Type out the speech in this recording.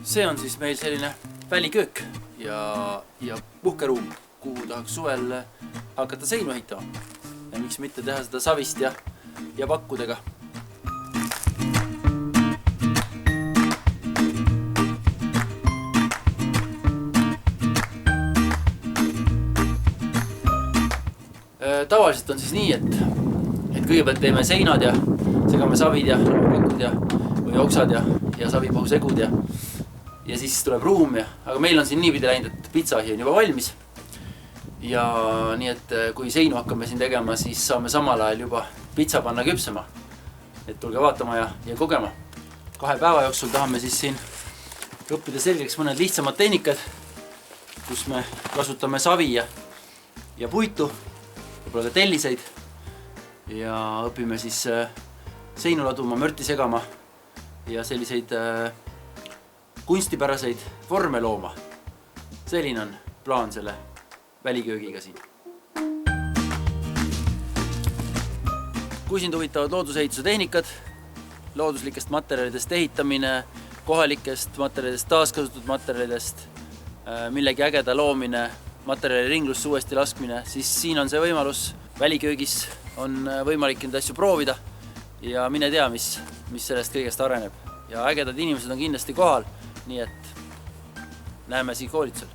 See on siis meil selline väliköök ja puhkeruum, kuhu tahaks suvel hakata seinu ehitama. Ja miks mitte teha seda savist ja pakkudega. Tavaliselt on siis nii, et kõigepealt teeme seinad ja segame savid ja lauapakud või oksad ja savipahusegud ja siis tuleb ruum aga meil on siin niipidi läinud, et pitsahi on juba valmis. Ja nii, et kui seinu hakkame siin tegema, siis saame samal ajal juba pitsa panna küpsema. Et tulge vaatama ja kogema. 2 päeva jooksul tahame siis siin õppida selgeks mõned lihtsamad tehnikad, kus me kasutame savi ja puitu, võib-olla ka telliseid ja õpime siis seinu laduma, mörti segama ja selliseid kunstipäraseid vorme looma. Selline on plaan selle väliköögiga siin. Kui sind huvitavad loodusehituse tehnikad, looduslikest materjalidest ehitamine, kohalikest materjalidest, taaskasutatud materjalidest, millegi ägeda loomine, materjali ringlusse uuesti laskmine, siis siin on see võimalus. Väliköögis on võimalik neid asju proovida ja mine tea, mis sellest kõigest areneb. Ja ägedad inimesed on kindlasti kohal, nii et näeme siin koolitusel.